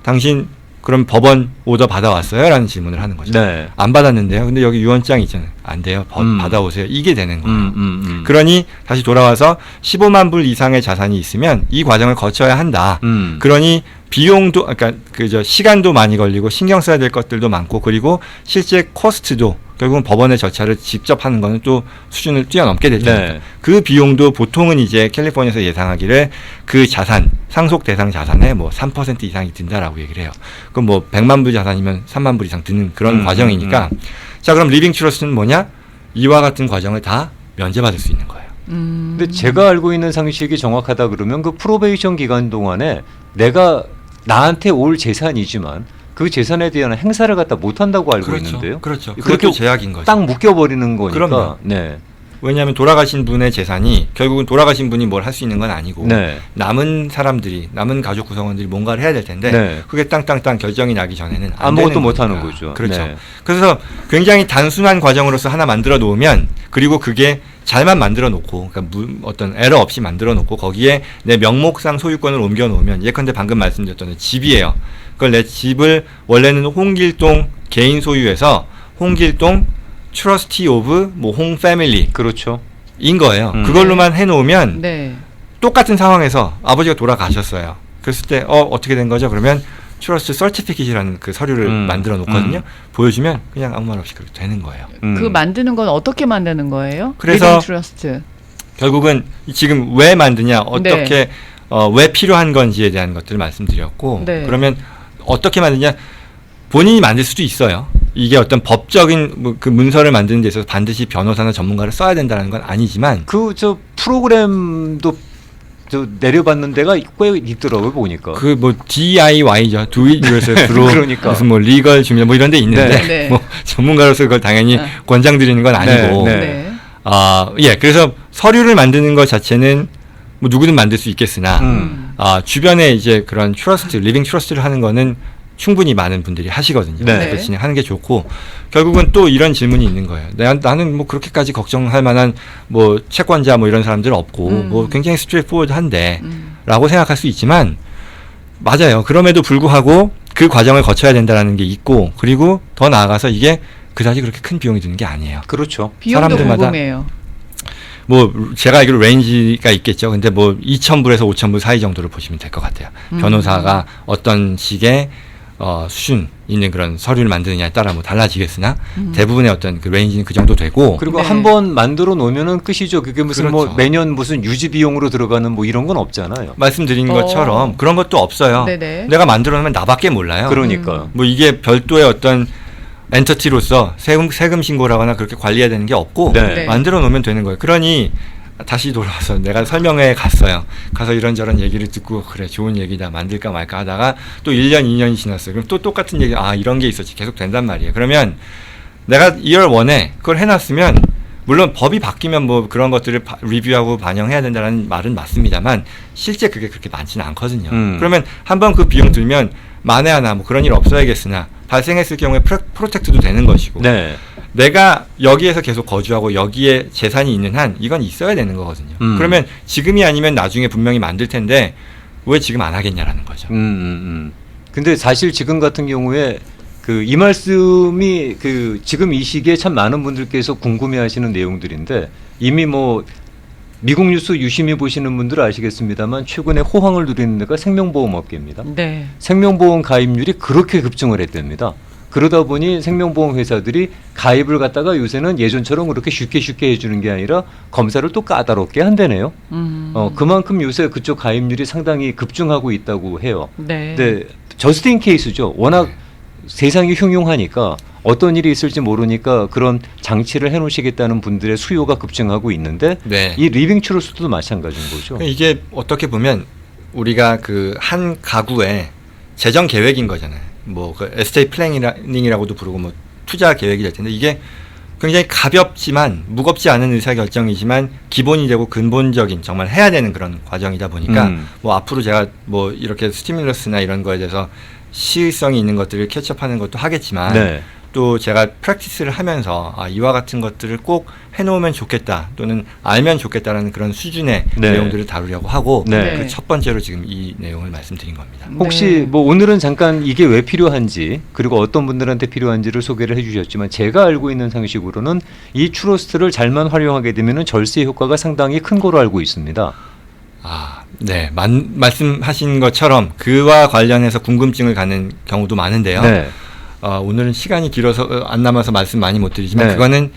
당신 그럼 법원 오더 받아왔어요? 라는 질문을 하는 거죠. 네. 안 받았는데요. 근데 여기 유언장이 있잖아요. 안 돼요. 받아오세요. 이게 되는 거예요. 그러니 다시 돌아와서 15만 불 이상의 자산이 있으면 이 과정을 거쳐야 한다. 그러니 비용도 그러니까 그저 시간도 많이 걸리고 신경 써야 될 것들도 많고 그리고 실제 코스트도 결국은 법원의 절차를 직접 하는 거는 또 수준을 뛰어넘게 되죠. 네. 그 비용도 보통은 이제 캘리포니아에서 예상하기를 그 자산 상속 대상 자산의 뭐 3% 이상이 든다라고 얘기를 해요. 그럼 뭐 100만 불 자산이면 3만 불 이상 드는 그런 과정이니까 자 그럼 리빙 트러스트는 뭐냐? 이와 같은 과정을 다 면제받을 수 있는 거예요. 근데 제가 알고 있는 상식이 정확하다 그러면 그 프로베이션 기간 동안에 내가 나한테 올 재산이지만 그 재산에 대한 행사를 갖다 못 한다고 알고 있는데요. 그렇죠. 그것도 그것도 제약인 거죠. 딱 묶여버리는 거니까. 그럼요. 네. 왜냐하면 돌아가신 분의 재산이 결국은 돌아가신 분이 뭘 할 수 있는 건 아니고 네. 남은 사람들이 남은 가족 구성원들이 뭔가를 해야 될 텐데 네. 그게 땅땅땅 결정이 나기 전에는 안 아무것도 되는 못 하는 거니까. 거죠. 그렇죠. 네. 그래서 굉장히 단순한 과정으로서 하나 만들어 놓으면 그리고 그게 잘만 만들어 놓고 그러니까 어떤 에러 없이 만들어 놓고 거기에 내 명목상 소유권을 옮겨 놓으면 예컨대 방금 말씀드렸던 집이에요. 그걸 내 집을 원래는 홍길동 개인 소유에서 홍길동 트러스티 오브 뭐 홍 패밀리 그렇죠. 인 거예요. 그걸로만 해놓으면 네. 똑같은 상황에서 아버지가 돌아가셨어요. 그랬을 때 어떻게 된 거죠? 그러면 트러스트 서티피킷이라는 그 서류를 만들어 놓거든요. 보여주면 그냥 아무 말 없이 그렇게 되는 거예요. 그 만드는 건 어떻게 만드는 거예요? 그래서 리빙 트러스트. 결국은 지금 왜 만드냐, 어떻게 왜 필요한 건지에 대한 것들을 말씀드렸고 네. 그러면 어떻게 만드냐 본인이 만들 수도 있어요. 이게 어떤 법적인 그 문서를 만드는 데 있어서 반드시 변호사나 전문가를 써야 된다는 건 아니지만 그 저 프로그램도 저 내려받는 데가 꽤 있더라고요 보니까. 그 뭐 DIY죠. Do it yourself로 그러니까. 무슨 뭐 리걸 주면 뭐 이런 데 있는데 네. 네. 뭐 전문가로서 그걸 당연히 권장드리는 건 아니고 네. 네. 예. 그래서 서류를 만드는 것 자체는 뭐 누구든 만들 수 있겠으나 주변에 이제 그런 트러스트, 리빙 트러스트를 하는 거는 충분히 많은 분들이 하시거든요. 네. 그래서 진행하는 게 좋고 결국은 또 이런 질문이 있는 거예요. 나는 뭐 그렇게까지 걱정할 만한 뭐 채권자 뭐 이런 사람들 없고 뭐 굉장히 스트레이트포워드한데라고 생각할 수 있지만 맞아요. 그럼에도 불구하고 그 과정을 거쳐야 된다라는 게 있고 그리고 더 나아가서 이게 그다지 그렇게 큰 비용이 드는 게 아니에요. 그렇죠. 비용도 사람들마다- 궁금해요. 뭐 제가 알기로 레인지가 있겠죠. 근데 뭐 2,000불에서 5,000불 사이 정도를 보시면 될 것 같아요. 변호사가 어떤 식의 수준 있는 그런 서류를 만드느냐에 따라 뭐 달라지겠으나 대부분의 어떤 그 레인지는 그 정도 되고 그리고 네. 한 번 만들어 놓으면은 끝이죠. 그게 무슨 뭐 그렇죠. 매년 무슨 유지 비용으로 들어가는 뭐 이런 건 없잖아요. 말씀드린 것처럼 그런 것도 없어요. 네네. 내가 만들어 놓으면 나밖에 몰라요. 그러니까. 뭐 이게 별도의 어떤 엔터티로서 세금 신고를 하거나 그렇게 관리해야 되는 게 없고 네. 네. 만들어 놓으면 되는 거예요. 그러니 다시 돌아와서 내가 설명회에 갔어요. 가서 이런저런 얘기를 듣고 그래 좋은 얘기다 만들까 말까 하다가 또 1년 2년이 지났어요. 그럼 또 똑같은 얘기 이런 게 있었지 계속 된단 말이에요. 그러면 내가 2월 1에 그걸 해놨으면 물론 법이 바뀌면 뭐 그런 것들을 리뷰하고 반영해야 된다는 말은 맞습니다만 실제 그게 그렇게 많지는 않거든요. 그러면 한번 그 비용 들면 만에 하나 뭐 그런 일 없어야겠으나 발생했을 경우에 프로텍트도 되는 것이고 네. 내가 여기에서 계속 거주하고 여기에 재산이 있는 한 이건 있어야 되는 거거든요. 그러면 지금이 아니면 나중에 분명히 만들 텐데 왜 지금 안 하겠냐라는 거죠. 근데 사실 지금 같은 경우에 그 이 말씀이 그 지금 이 시기에 참 많은 분들께서 궁금해하시는 내용들인데 이미 뭐 미국 뉴스 유심히 보시는 분들은 아시겠습니다만 최근에 호황을 누리는 데가 생명보험업계입니다. 네. 생명보험 가입률이 그렇게 급증을 했답니다. 그러다 보니 생명보험 회사들이 가입을 갖다가 요새는 예전처럼 그렇게 쉽게 해주는 게 아니라 검사를 또 까다롭게 한다네요. 그만큼 요새 그쪽 가입률이 상당히 급증하고 있다고 해요. 네. 근데 저스트 인 케이스죠. 워낙 세상이 흉흉하니까 어떤 일이 있을지 모르니까 그런 장치를 해놓으시겠다는 분들의 수요가 급증하고 있는데 네. 이 리빙 트러스트도 마찬가지인 거죠. 이게 어떻게 보면 우리가 그 한 가구의 재정 계획인 거잖아요. 뭐 그 에스테이트 플래닝이라고도 부르고 뭐 투자 계획이 될 텐데 이게 굉장히 가볍지만 무겁지 않은 의사 결정이지만 기본이 되고 근본적인 정말 해야 되는 그런 과정이다 보니까 뭐 앞으로 제가 뭐 이렇게 스티뮬러스나 이런 거에 대해서 시의성이 있는 것들을 캐치업하는 것도 하겠지만 네. 또 제가 프랙티스를 하면서 이와 같은 것들을 꼭 해놓으면 좋겠다 또는 알면 좋겠다라는 그런 수준의 네. 내용들을 다루려고 하고 네. 그 첫 번째로 지금 이 내용을 말씀드린 겁니다. 혹시 네. 뭐 오늘은 잠깐 이게 왜 필요한지 그리고 어떤 분들한테 필요한지를 소개를 해주셨지만 제가 알고 있는 상식으로는 이 트러스트를 잘만 활용하게 되면은 절세 효과가 상당히 큰 거로 알고 있습니다. 네. 말씀하신 것처럼 그와 관련해서 궁금증을 갖는 경우도 많은데요. 네. 오늘은 시간이 길어서 안 남아서 말씀 많이 못 드리지만 네. 그거는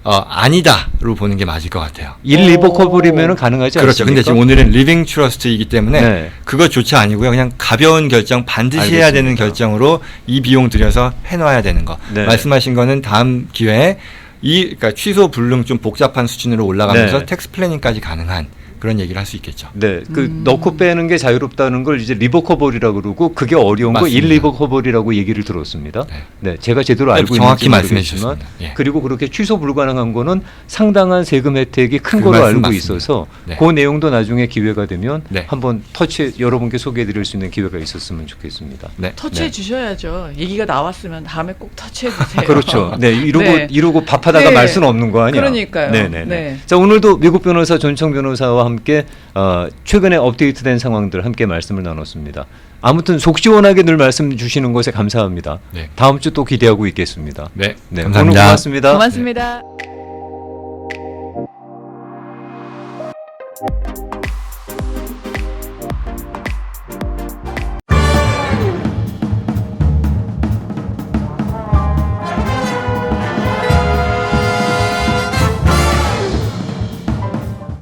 아니다로 보는 게 맞을 것 같아요. 일리버커블이면 가능하지 그렇죠. 않습니까? 근데 지금 오늘은 리빙 트러스트이기 때문에 네. 그것조차 아니고요. 그냥 가벼운 결정, 반드시 해야 되는 알겠습니다. 결정으로 이 비용 들여서 해놔야 되는 거. 네. 말씀하신 거는 다음 기회에 그러니까 취소 불능 좀 복잡한 수준으로 올라가면서 네. 텍스 플래닝까지 가능한 그런 얘기를 할 수 있겠죠. 네, 그 넣고 빼는 게 자유롭다는 걸 이제 리버커블이라고 그러고 그게 어려운 거 맞습니다. 일리버커블이라고 얘기를 들었습니다. 네, 제가 제대로 알고 정확히 있는지 말씀해 모르겠지만 주셨습니다. 예. 그리고 그렇게 취소 불가능한 거는 상당한 세금 혜택이 큰 그 거로 말씀 알고 맞습니다. 있어서 네. 그 내용도 나중에 기회가 되면 네. 한번 여러분께 소개해드릴 수 있는 기회가 있었으면 좋겠습니다. 네. 터치해 네. 주셔야죠. 얘기가 나왔으면 다음에 꼭 터치해 주세요. 그렇죠. 네, 네. 이러고 밥하다가 네. 말 수는 없는 거 아니야. 그러니까요. 네네네. 네. 자, 오늘도 미국 변호사 존청 변호사와 함께 최근에 업데이트된 상황들 함께 말씀을 나눴습니다. 아무튼 속 시원하게 늘 말씀 주시는 것에 감사합니다. 네. 다음 주 또 기대하고 있겠습니다. 네. 네, 감사합니다. 오늘 고맙습니다. 고맙습니다.